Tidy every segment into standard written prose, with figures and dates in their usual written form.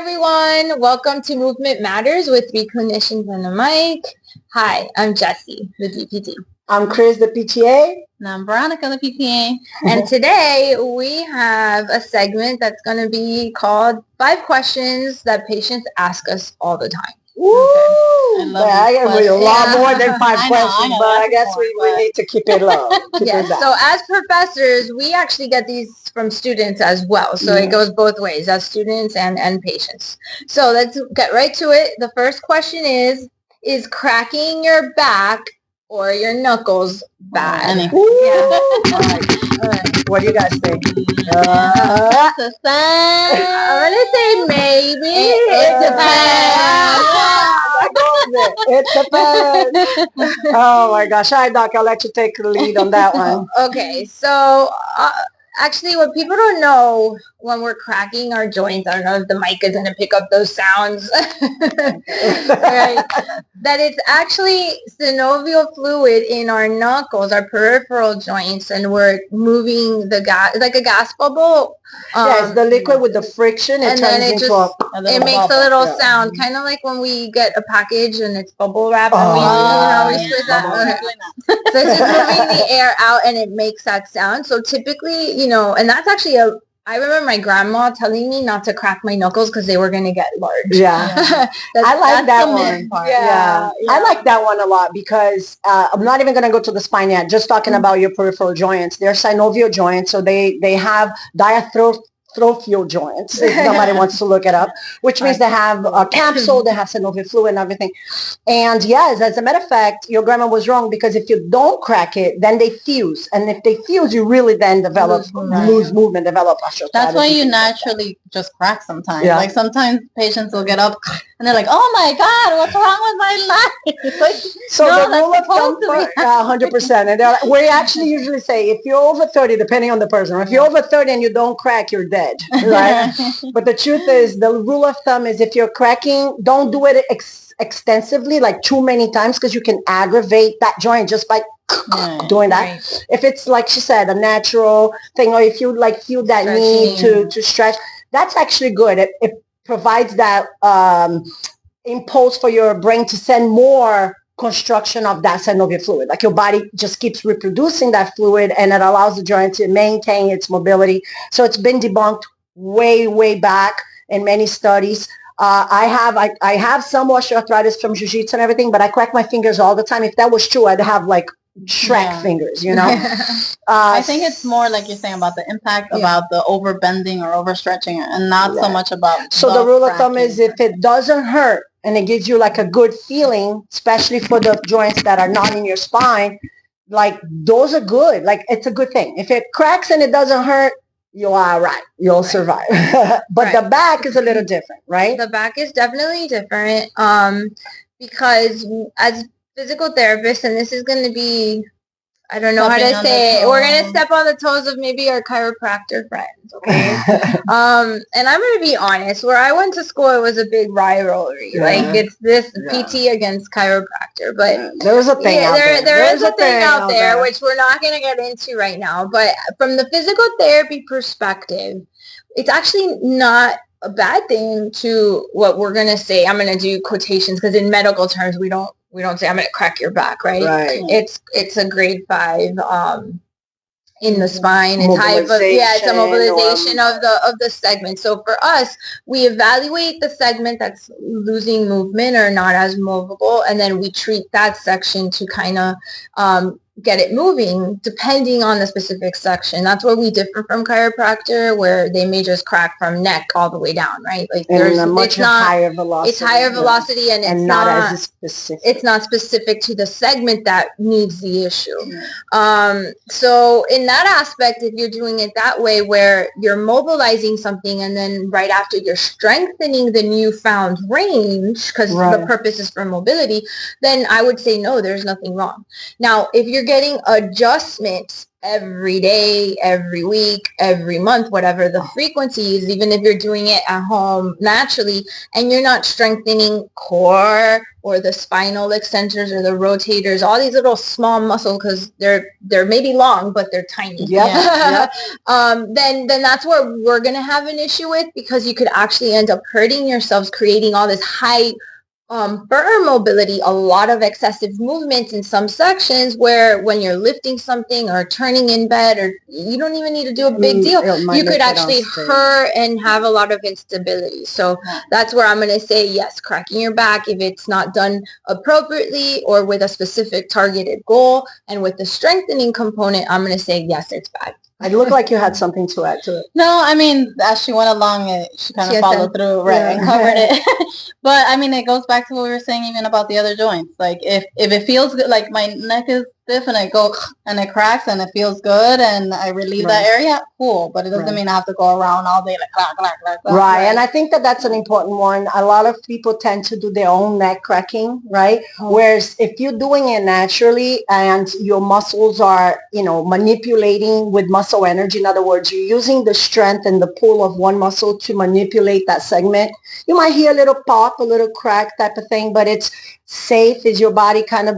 everyone. Welcome to Movement Matters with three clinicians and a mic. Hi, I'm Jessie, the DPT. I'm Chris, the PTA. And I'm Veronica, the PTA. And today we have a segment that's going to be called 5 Questions That Patients Ask Us All the Time. Woo! I get a lot more than 5 questions, but I guess we need to keep it low. So as professors, we actually get these from students as well. So it goes both ways, as students and patients. So let's get right to it. The first question is cracking your back or your knuckles bad? All right. What do you guys think? That's a sign. I'm going to say maybe. It depends. It depends. Oh my gosh. All right, Doc, I'll let you take the lead on that one. Okay, so actually what people don't know when we're cracking our joints, I don't know if the mic is going to pick up those sounds, right? That it's actually synovial fluid in our knuckles, our peripheral joints, and we're moving the gas, like a gas bubble. Yes, the liquid with the friction, it turns into it makes a little sound, kind of like when we get a package and it's bubble wrap and we twist that. So it's just moving the air out and it makes that sound. So typically, and that's actually I remember my grandma telling me not to crack my knuckles because they were going to get large. Yeah. I like that one. Yeah. I like that one a lot because I'm not even going to go to the spine yet. Just talking about your peripheral joints. They're synovial joints, so they have diastrophial joints, if somebody wants to look it up, which means they have a capsule, they have synovial fluid and everything. And yes, as a matter of fact, your grandma was wrong because if you don't crack it, then they fuse. And if they fuse, you really then lose movement, develop osteoarthritis. That's why you naturally just crack sometimes. Yeah. Like sometimes patients will get up and they're like, oh my God, what's wrong with my life? Like, so no, the rule of thumb, 100%. And we actually usually say if you're over 30, depending on the person, if you're over 30 and you don't crack, you're dead. Right? But the truth is, the rule of thumb is if you're cracking, don't do it extensively, like too many times, because you can aggravate that joint just by doing that. Right. If it's like she said, a natural thing, or if you feel that need to stretch, that's actually good. It provides that impulse for your brain to send more construction of that synovial fluid. Like your body just keeps reproducing that fluid and it allows the joint to maintain its mobility. So it's been debunked way back in many studies. I have some osteoarthritis from jiu-jitsu and everything, but I crack my fingers all the time. If that was true, I'd have like Shrek fingers, I think it's more like you're saying about the impact, about the overbending or overstretching, and not so much about the rule of thumb is if it doesn't hurt and it gives you like a good feeling, especially for the joints that are not in your spine, like those are good. Like it's a good thing. If it cracks and it doesn't hurt, you're all right. You'll survive. But the back is a little different, right? The back is definitely different because as physical therapists, and this is going to be, I don't know how to say it, we're going to step on the toes of maybe our chiropractor friends, okay? And I'm going to be honest, where I went to school, it was a big rivalry. Like it's this PT against chiropractor, but there's a thing out there. There is a thing out there, which we're not going to get into right now. But from the physical therapy perspective, it's actually not a bad thing to what we're going to say. I'm going to do quotations because in medical terms, we don't say I'm going to crack your back, right? It's a grade 5 in the spine. It's it's a mobilization of the segment. So for us, we evaluate the segment that's losing movement or not as movable, and then we treat that section to kind of get it moving depending on the specific section. That's where we differ from chiropractor, where they may just crack from neck all the way down, right? Like there's a much higher velocity. It's higher velocity and it's not as specific. It's not specific to the segment that needs the issue. So in that aspect, if you're doing it that way, where you're mobilizing something and then right after you're strengthening the newfound range, because the purpose is for mobility, then I would say no, there's nothing wrong. Now, if you're you're getting adjustments every day, every week, every month, whatever the frequency is, even if you're doing it at home naturally, and you're not strengthening core or the spinal extensors or the rotators, all these little small muscles, because they're maybe long, but they're tiny. Yep. Then that's where we're going to have an issue with, because you could actually end up hurting yourselves, creating all this high for mobility, a lot of excessive movements in some sections, where when you're lifting something or turning in bed, or you don't even need to do a big deal, you could actually hurt and have a lot of instability. So that's where I'm going to say yes, cracking your back, if it's not done appropriately or with a specific targeted goal and with the strengthening component, I'm going to say yes, it's bad. It looked like you had something to add to it. No, I mean, as she went along, she kind of followed through, right, and covered it. But I mean, it goes back to what we were saying even about the other joints. Like if it feels good, like my neck is stiff and I go and it cracks and it feels good and I relieve that area, cool. But it doesn't mean I have to go around all day like clack, clack, clack, clack. Right. And I think that's an important one. A lot of people tend to do their own neck cracking, right? Whereas if you're doing it naturally and your muscles are, manipulating with muscle energy, in other words, you're using the strength and the pull of one muscle to manipulate that segment, you might hear a little pop, a little crack type of thing, but it's safe. Is your body kind of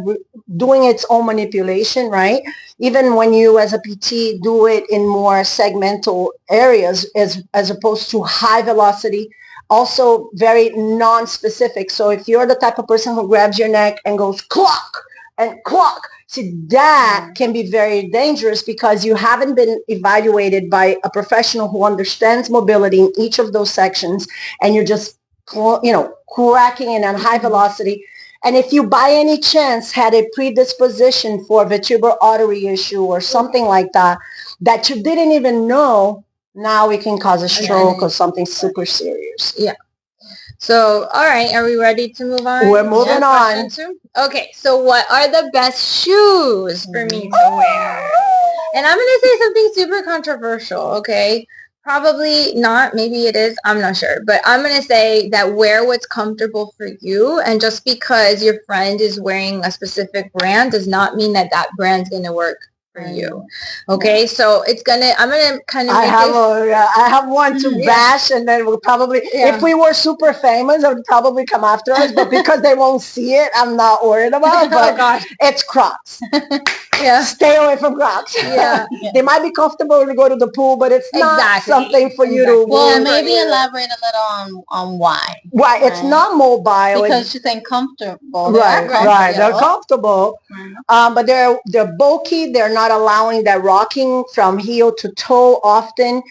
doing its own manipulation, right? Even when you as a PT do it in more segmental areas as opposed to high velocity, also very non-specific. So if you're the type of person who grabs your neck and goes clock and clock, see, that can be very dangerous because you haven't been evaluated by a professional who understands mobility in each of those sections, and you're just, cracking in on high velocity. And if you by any chance had a predisposition for a vertebral artery issue or something like that you didn't even know, now it can cause a stroke or something super serious. Yeah. So, all right, are we ready to move on? We're moving on. Okay, so what are the best shoes for me to wear? And I'm going to say something super controversial, okay? Probably not. Maybe it is. I'm not sure. But I'm going to say that wear what's comfortable for you. And just because your friend is wearing a specific brand does not mean that that brand's going to work for you. Okay, so I'm gonna kind of I have one to bash, and then we'll probably, if we were super famous, it would probably come after us, but because they won't see it, I'm not worried about it. But it's Crocs. Stay away from Crocs. They might be comfortable to go to the pool, but it's not something for you to. Well, maybe elaborate a little on why. Why it's not mobile because she's saying comfortable. Right. They're comfortable, but they're bulky. They're not allowing that rocking from heel to toe often.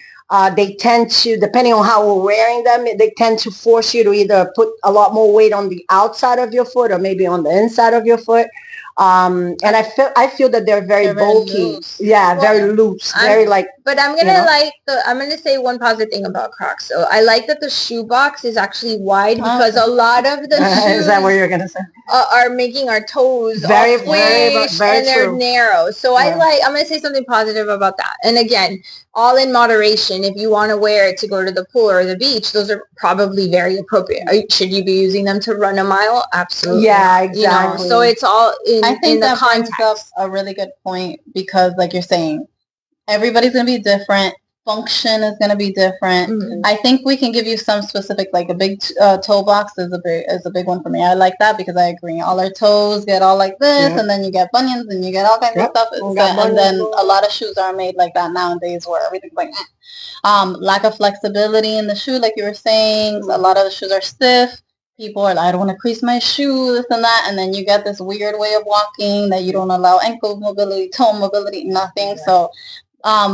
They tend to, depending on how we're wearing them, they tend to force you to either put a lot more weight on the outside of your foot or maybe on the inside of your foot. And I feel that they're very bulky. Very loose. But I'm gonna say one positive thing about Crocs. So I like that the shoe box is actually wide, because a lot of the shoes is that what you're gonna say? Are making our toes very and they're narrow. So I'm gonna say something positive about that. And again, all in moderation. If you want to wear it to go to the pool or the beach, those are probably very appropriate. Should you be using them to run a mile? Absolutely. Yeah, exactly. So it's all I think the that context. brings up a really good point, because like you're saying, everybody's going to be different. Function is going to be different. I think we can give you some specific, like a big toe box is a big one for me. I like that because I agree. All our toes get all like this, and then you get bunions and you get all kinds of stuff. And then a lot of shoes are made like that nowadays, where everything's like lack of flexibility in the shoe, like you were saying. A lot of the shoes are stiff. People are like, I don't want to crease my shoe, this and that. And then you get this weird way of walking that you don't allow ankle mobility, toe mobility, nothing. So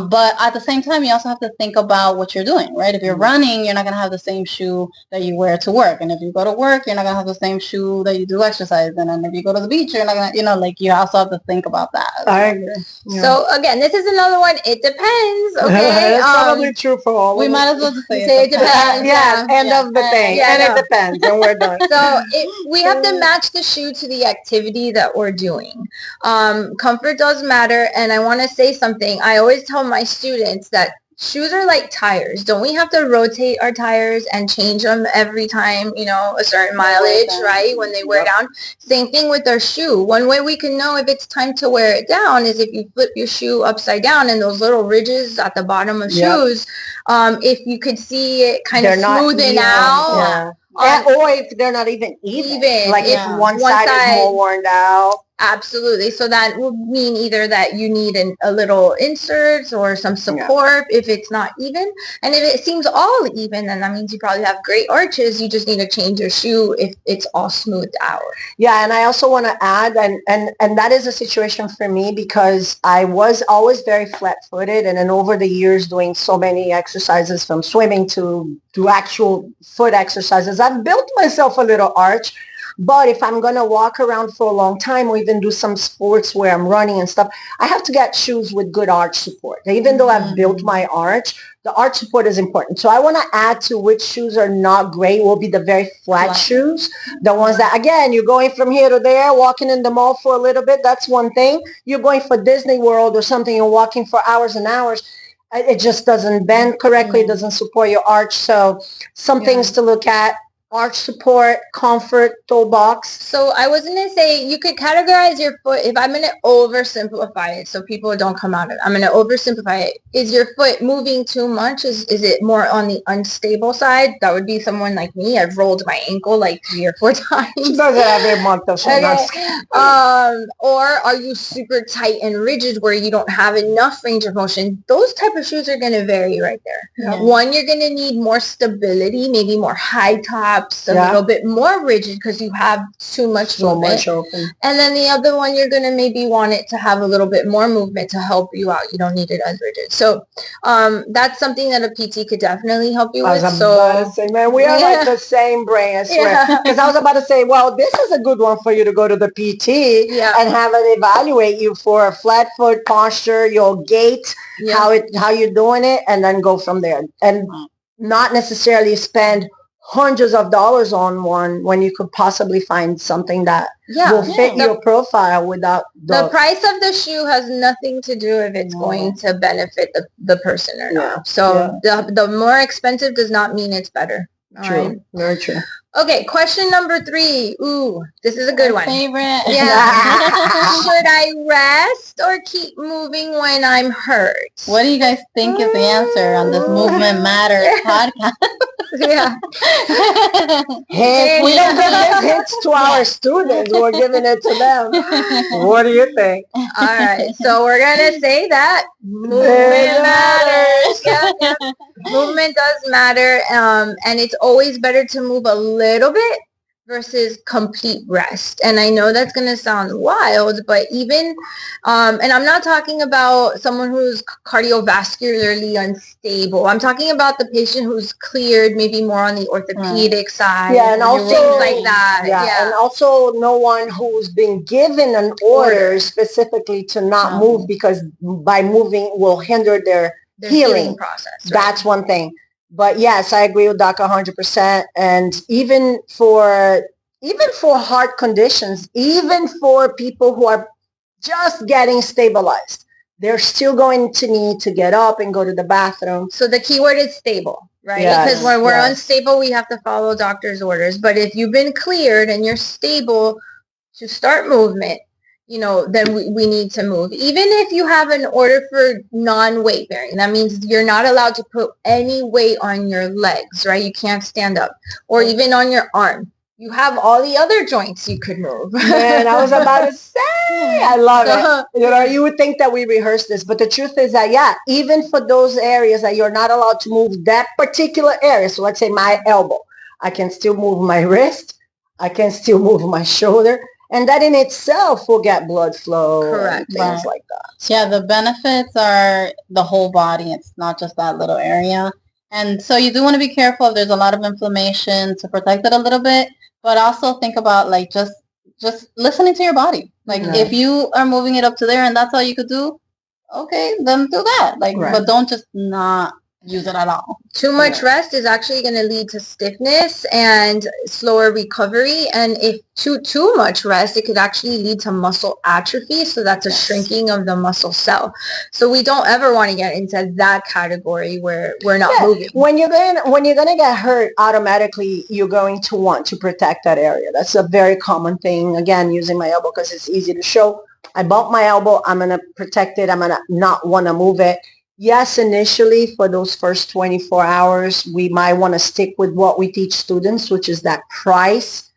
but at the same time, you also have to think about what you're doing, right? If you're running, you're not going to have the same shoe that you wear to work. And if you go to work, you're not going to have the same shoe that you do exercise. And then if you go to the beach, you're not going to, you also have to think about that. I agree. Yeah. So again, this is another one. It depends. Okay. It's probably true for all. We might as well just say it depends. End of the thing. It depends, and we're done. So we have to match the shoe to the activity that we're doing. Comfort does matter. And I want to say something. I always tell my students that shoes are like tires. Don't we have to rotate our tires and change them every time, a certain mileage, right? When they wear down. Same thing with our shoe. One way we can know if it's time to wear it down is if you flip your shoe upside down and those little ridges at the bottom of shoes, if you could see it kind of smoothing out. Or if they're not even even. Like if one side is more worn out. Absolutely. So that would mean either that you need a little insert or some support if it's not even. And if it seems all even, then that means you probably have great arches. You just need to change your shoe if it's all smoothed out. Yeah, and I also want to add, and that is a situation for me because I was always very flat-footed, and then over the years doing so many exercises from swimming to actual foot exercises, I've built myself a little arch. But if I'm going to walk around for a long time or even do some sports where I'm running and stuff, I have to get shoes with good arch support. Even though I've built my arch, the arch support is important. So I want to add to which shoes are not great will be the very flat shoes. The ones that, again, you're going from here to there, walking in the mall for a little bit. That's one thing. You're going for Disney World or something, you're walking for hours and hours. It just doesn't bend correctly. It doesn't support your arch. So some things to look at. Arch support, comfort, toe box. So I was going to say you could categorize your foot. If I'm going to oversimplify it so people don't come out of it, I'm going to oversimplify it. Is your foot moving too much? Is it more on the unstable side? That would be someone like me. I've rolled my ankle like 3 or 4 times. She does it every month. Or are you super tight and rigid where you don't have enough range of motion? Those type of shoes are going to vary right there. Yeah. One, you're going to need more stability, maybe more high top, a little bit more rigid because you have too much movement. And then the other one, you're going to maybe want it to have a little bit more movement to help you out. You don't need it as rigid. So that's something that a PT could definitely help you with. About to say, man, we are like the same brain, I swear. Because I was about to say, well, this is a good one for you to go to the PT and have it evaluate you for a flat foot posture, your gait, how you're doing it, and then go from there. And not necessarily spend hundreds of dollars on one when you could possibly find something that will fit your profile without the price of the shoe has nothing to do if it's going to benefit the person or not. So the more expensive does not mean it's better. True. Very true. Okay, question number 3. Ooh, this is a good one. Favorite. Yeah. Should I rest or keep moving when I'm hurt? What do you guys think is the answer on this Movement Matters podcast? Hey, we don't give this hints to our students. We're giving it to them. What do you think? All right, so we're gonna say that movement matters. Movement does matter, and it's always better to move a little bit versus complete rest. And I know that's going to sound wild, but even, and I'm not talking about someone who's cardiovascularly unstable. I'm talking about the patient who's cleared, maybe more on the orthopedic side. Yeah, and also things like that. Yeah, and also no one who's been given an order specifically to not move because by moving will hinder their healing process. Right? That's one thing. But yes, I agree with Doc 100%. And even for heart conditions, even for people who are just getting stabilized, they're still going to need to get up and go to the bathroom. So the key word is stable, right? Because when we're unstable, we have to follow doctor's orders. But if you've been cleared and you're stable to start movement, then we need to move. Even if you have an order for non-weight bearing, that means you're not allowed to put any weight on your legs, right? You can't stand up or even on your arm. You have all the other joints you could move. Man, I was about to say, I love it. You would think that we rehearsed this, but the truth is that, even for those areas that you're not allowed to move that particular area, so let's say my elbow, I can still move my wrist, I can still move my shoulder, and that in itself will get blood flow. Correct. And things like that. Yeah, the benefits are the whole body. It's not just that little area. And so you do want to be careful if there's a lot of inflammation to protect it a little bit, but also think about like just listening to your body. Like if you are moving it up to there and that's all you could do, okay, then do that. Like, but don't just not use it at all. Too much rest is actually going to lead to stiffness and slower recovery. And if too much rest, it could actually lead to muscle atrophy. So that's a shrinking of the muscle cell. So we don't ever want to get into that category where we're not moving. When you're gonna get hurt, automatically you're going to want to protect that area. That's a very common thing. Again, using my elbow because it's easy to show. I bump my elbow. I'm gonna protect it. I'm gonna not want to move it. Yes, initially for those first 24 hours, we might want to stick with what we teach students, which is that price,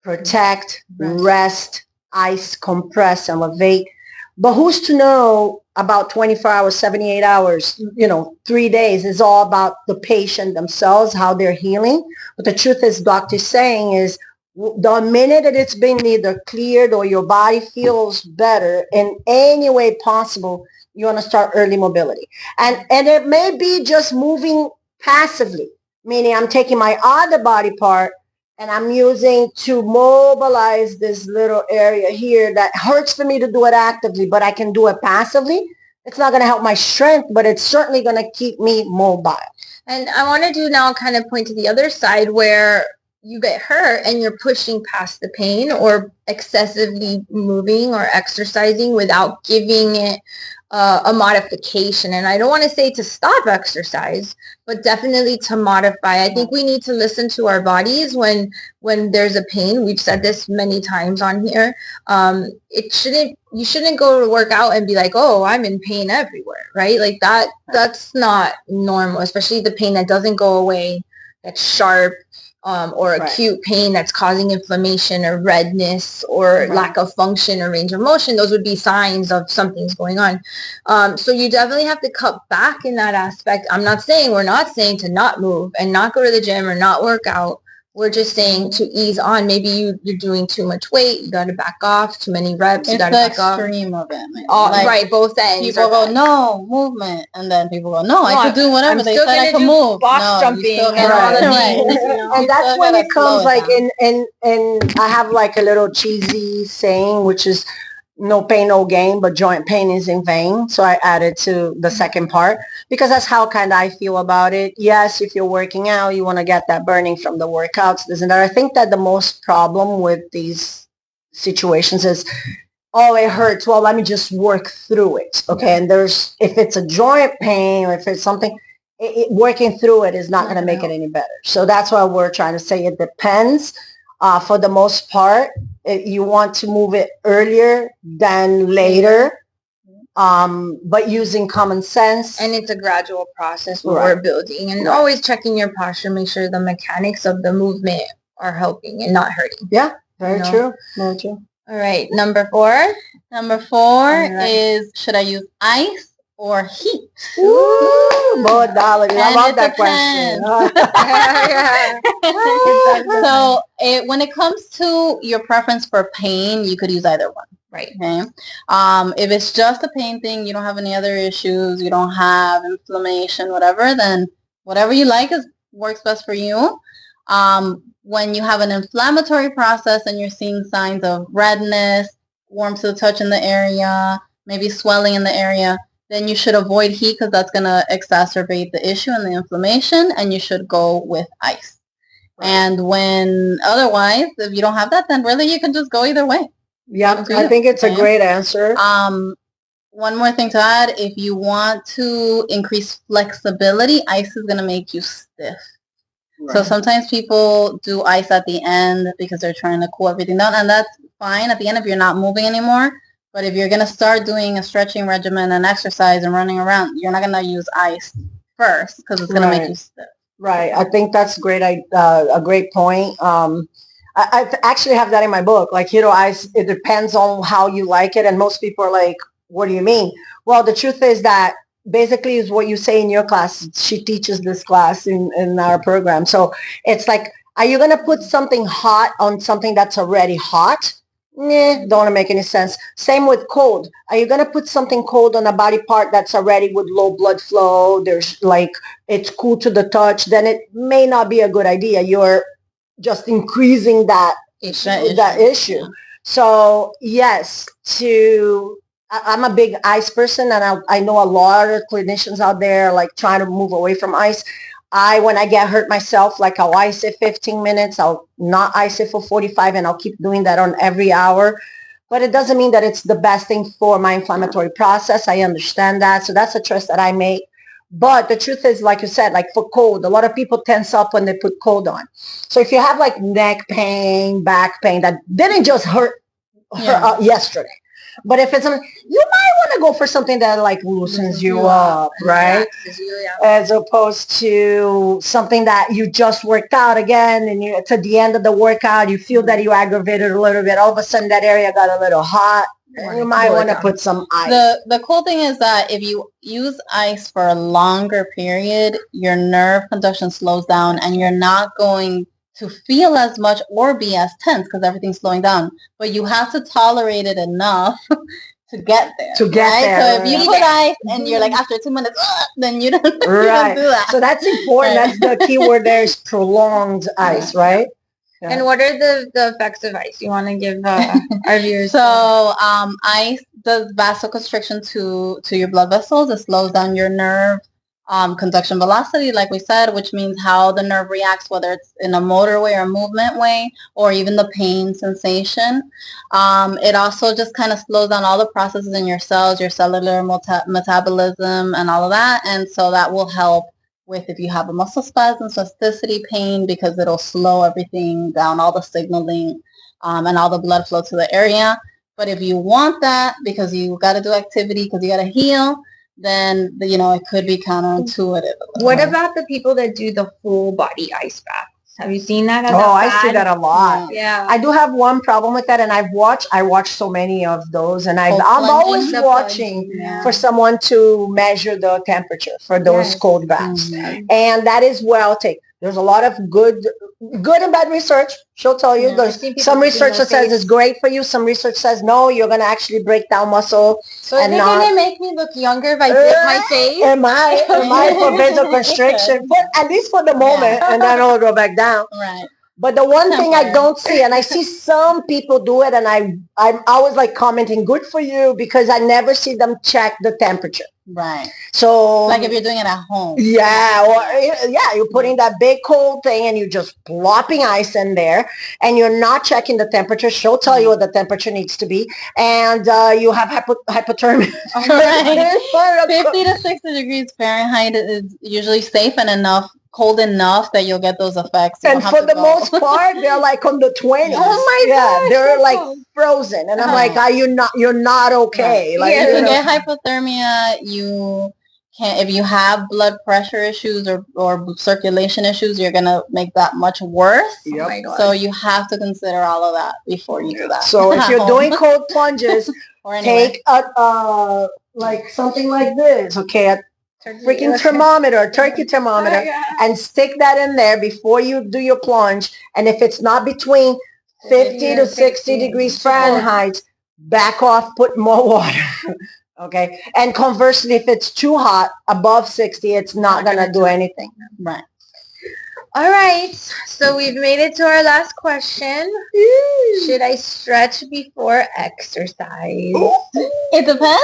protect, rest, ice, compress, elevate. But who's to know about 24 hours, 78 hours, 3 days is all about the patient themselves, how they're healing. But the truth is, doctor's saying is the minute that it's been either cleared or your body feels better in any way possible, you want to start early mobility. And it may be just moving passively, meaning I'm taking my other body part and I'm using to mobilize this little area here that hurts for me to do it actively, but I can do it passively. It's not going to help my strength, but it's certainly going to keep me mobile. And I want to do now kind of point to the other side where you get hurt and you're pushing past the pain or excessively moving or exercising without giving it a modification. And I don't want to say to stop exercise, but definitely to modify. I think we need to listen to our bodies when there's a pain. We've said this many times on here. You shouldn't go to work out and be like, oh, I'm in pain everywhere, right? Like that's not normal, especially the pain that doesn't go away, that's sharp. Or acute pain that's causing inflammation or redness or lack of function or range of motion. Those would be signs of something's going on. So you definitely have to cut back in that aspect. We're not saying to not move and not go to the gym or not work out. We're just saying to ease on. Maybe you're doing too much weight. You got to back off. Too many reps. You got to back off. It's the extreme of it. Right, both ends. People go, no, movement. And then people go, no, I could do whatever. They said I could move. Box jumping and all the things. And that's when it comes like in I have like a little cheesy saying, which is no pain, no gain, but joint pain is in vain. So I added to the second part because that's how kind of I feel about it. Yes, if you're working out, you want to get that burning from the workouts, this and that. I think that the most problem with these situations is, oh, it hurts. Well, let me just work through it. Okay. And if it's a joint pain or if it's something, working through it is not going to make it any better. So that's why we're trying to say it depends. For the most part, you want to move it earlier than later, but using common sense. And it's a gradual process where we're building and always checking your posture, make sure the mechanics of the movement are helping and not hurting. Yeah, very true. Very true. All right, number 4. Number 4 is, should I use ice or heat? Ooh, more dollars. I love that question. So when it comes to your preference for pain, you could use either one. Right. Okay. If it's just a pain thing, you don't have any other issues, you don't have inflammation, whatever, then whatever you like works best for you. When you have an inflammatory process and you're seeing signs of redness, warm to the touch in the area, maybe swelling in the area, then you should avoid heat because that's going to exacerbate the issue and the inflammation, and you should go with ice. Right. And when otherwise, if you don't have that, then really you can just go either way. Yeah, I think it's a great answer. One more thing to add, if you want to increase flexibility, ice is going to make you stiff. Right. So sometimes people do ice at the end because they're trying to cool everything down, and that's fine at the end if you're not moving anymore. But if you're going to start doing a stretching regimen and exercise and running around, you're not going to use ice first because it's going to make you stiff. Right. I think that's great. A great point. I actually have that in my book. Like, ice, it depends on how you like it. And most people are like, what do you mean? Well, the truth is that basically is what you say in your class. She teaches this class in our program. So it's like, are you going to put something hot on something that's already hot? Nah, don't make any sense. Same with cold. Are you going to put something cold on a body part that's already with low blood flow? There's like, it's cool to the touch. Then it may not be a good idea. You're just increasing that issue. So yes, to I'm a big ice person, and I know a lot of clinicians out there like trying to move away from ice. When I get hurt myself, like I'll ice it 15 minutes, I'll not ice it for 45, and I'll keep doing that on every hour. But it doesn't mean that it's the best thing for my inflammatory process. I understand that. So that's a choice that I make. But the truth is, like you said, like for cold, a lot of people tense up when they put cold on. So if you have like neck pain, back pain that didn't just hurt yesterday, but if it's something, you might want to go for something that like loosens you up, right? As opposed to something that you just worked out again, and it's at the end of the workout, you feel that you aggravated a little bit. All of a sudden, that area got a little hot. You might want to put some ice. The cool thing is that if you use ice for a longer period, your nerve conduction slows down, and you're not going to feel as much or be as tense because everything's slowing down. But you have to tolerate it enough to get there. To get right? there. So if you put ice and you're like after 2 minutes, then you don't, you don't do that. So that's important. That's the key word there is prolonged ice, right? Yeah. And what are the effects of ice? You want to give our viewers? So ice does vasoconstriction to your blood vessels. It slows down your nerve conduction velocity, like we said, which means how the nerve reacts, whether it's in a motor way or movement way, or even the pain sensation. It also just kind of slows down all the processes in your cells, your cellular metabolism, and all of that. And so that will help with if you have a muscle spasm, spasticity, pain, because it'll slow everything down, all the signaling and all the blood flow to the area. But if you want that because you got to do activity, because you got to heal, then it could be counterintuitive. What about the people that do the full body ice bath? Have you seen that? I see that a lot. Yeah. I do have one problem with that, and I watch so many of those, and I'm always watching for someone to measure the temperature for those cold baths. Mm-hmm. And that is where I'll take. There's a lot of good and bad research. She'll tell you. There's some research that says it's great for you. Some research says no, you're going to actually break down muscle. So is it going to make me look younger if I dip my face? Am I for vasoconstriction? At least for the moment, and then I'll go back down. Right. But the one thing I don't see, and I see some people do it, and I'm always like commenting, good for you, because I never see them check the temperature. Right. So like if you're doing it at home. Yeah, you're putting that big cold thing and you're just plopping ice in there and you're not checking the temperature. She'll tell you what the temperature needs to be, and you have hypothermia. Right. 50 to 60 degrees Fahrenheit is usually safe and cold enough that you'll get those effects. And for the most part, they're like on the 20s. Oh my gosh, they're like frozen, and I'm like, you're not okay. Right. Like, you get hypothermia, you can, if you have blood pressure issues or circulation issues, you're gonna make that much worse. Yep. Oh my God. So you have to consider all of that before you do that. So if you're doing cold plunges, take like something like this, okay? Freaking thermometer, turkey thermometer, and stick that in there before you do your plunge. And if it's not between 50 to 60 degrees Fahrenheit, back off, put more water. Okay. And conversely, if it's too hot, above 60, it's not going to do anything. Right. All right. So we've made it to our last question. Should I stretch before exercise? It depends.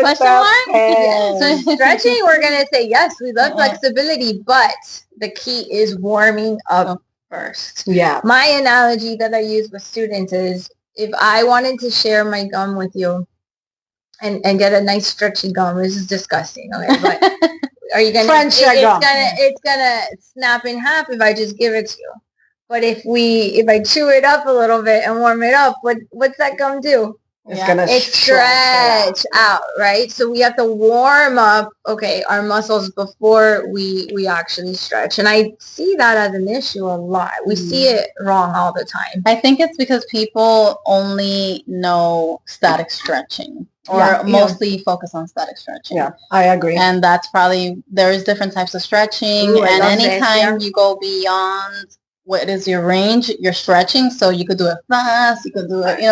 Question mark? So stretching, we're going to say yes. We love flexibility, but the key is warming up first. Yeah. My analogy that I use with students is if I wanted to share my gum with you and get a nice stretchy gum, this is disgusting. Okay, but are you gonna? It's gonna snap in half if I just give it to you. But if I chew it up a little bit and warm it up, what's that gum do? It's gonna stretch out, right? So we have to warm up, our muscles before we actually stretch. And I see that as an issue a lot. We see it wrong all the time. I think it's because people only know static stretching. Or mostly focus on static stretching. Yeah, I agree. And that's probably, there's different types of stretching. And anytime you go beyond what is your range, you're stretching. So you could do it fast, you could do it,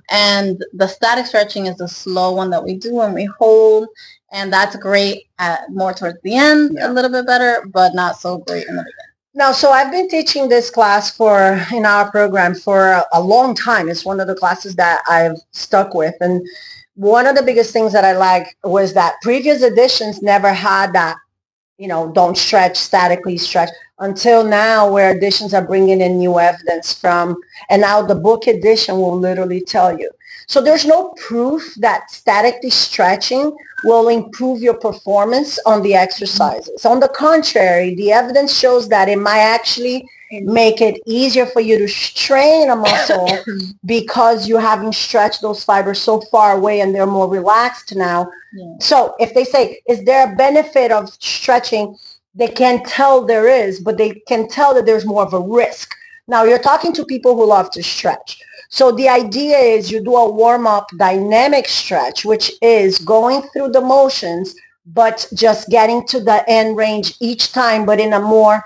and the static stretching is the slow one that we do and we hold. And that's great at more towards the end, a little bit better, but not so great in the beginning. Now, so I've been teaching this class in our program for a long time. It's one of the classes that I've stuck with. And one of the biggest things that I like was that previous editions never had that, don't stretch, statically stretch, until now where editions are bringing in new evidence from, and now the book edition will literally tell you. So there's no proof that statically stretching will improve your performance on the exercises. On the contrary, the evidence shows that it might actually make it easier for you to strain a muscle because you haven't stretched those fibers so far away and they're more relaxed now. Yeah. So if they say, is there a benefit of stretching? They can't tell there is, but they can tell that there's more of a risk. Now you're talking to people who love to stretch. So the idea is you do a warm-up dynamic stretch, which is going through the motions, but just getting to the end range each time, but in a more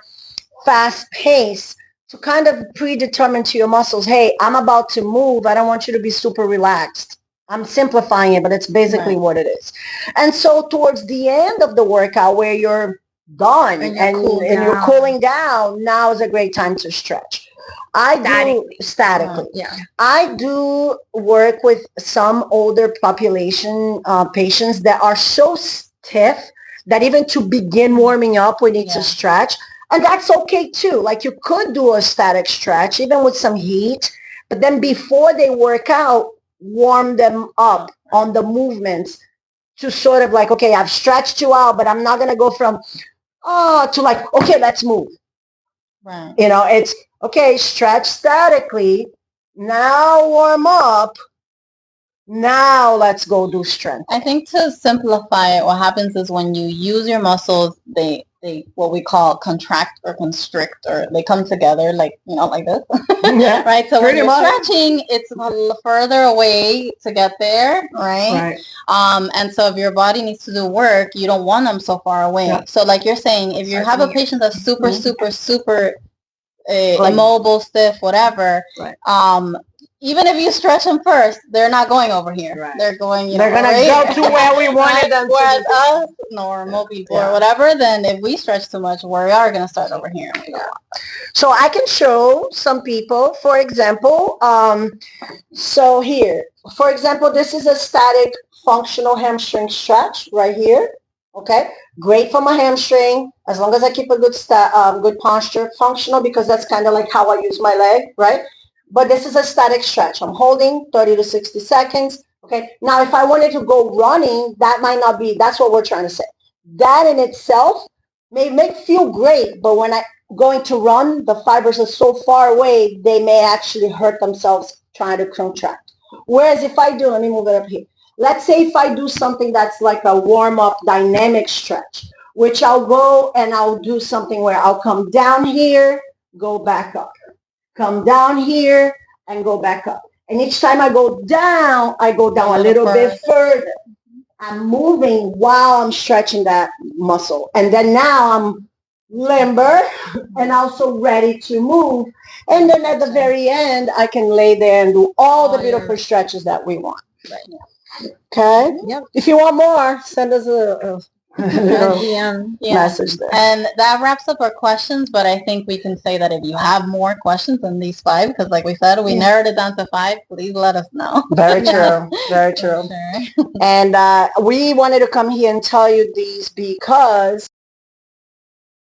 fast pace to kind of predetermine to your muscles, hey, I'm about to move. I don't want you to be super relaxed. I'm simplifying it, but it's basically what it is. And so towards the end of the workout where you're done and you're cooling down, now is a great time to stretch. I do statically. I do work with some older population patients that are so stiff that even to begin warming up, we need to stretch. And that's okay too. Like you could do a static stretch, even with some heat, but then before they work out, warm them up on the movements to sort of like, okay, I've stretched you out, but I'm not going to go from, to like, okay, let's move. Right. It's, okay, stretch statically. Now warm up. Now let's go do strength. I think to simplify it, what happens is when you use your muscles, they what we call contract or constrict, or they come together like this. Yeah, right. So when you're stretching, it's further away to get there, right? And so if your body needs to do work, you don't want them so far away. Yeah. So like you're saying, if you have a patient that's super immobile, stiff, whatever, even if you stretch them first, they're not going over here. Right. They're going, they're going to go to where we wanted them to. Whereas us, normal people or whatever, then if we stretch too much, we are going to start over here. So I can show some people, for example, so here, for example, this is a static functional hamstring stretch right here. Okay, great for my hamstring as long as I keep a good posture. Functional because that's kind of like how I use my leg, right? But this is a static stretch. I'm holding 30 to 60 seconds. Okay. Now, if I wanted to go running, that might not be, that's what we're trying to say. That in itself may feel great, but when I'm going to run, the fibers are so far away, they may actually hurt themselves trying to contract. Whereas if I do, let me move it up here. Let's say if I do something that's like a warm-up dynamic stretch, which I'll go and I'll do something where I'll come down here, go back up. Come down here and go back up. And each time I go down a little bit further. I'm moving while I'm stretching that muscle. And then now I'm limber and also ready to move. And then at the very end, I can lay there and do all the beautiful stretches that we want. Right. Okay? Yep. If you want more, send us a message there. And that wraps up our questions, but I think we can say that if you have more questions than these 5, because like we said, we narrowed it down to 5, please let us know. Very true. Very true. Sure. And we wanted to come here and tell you these because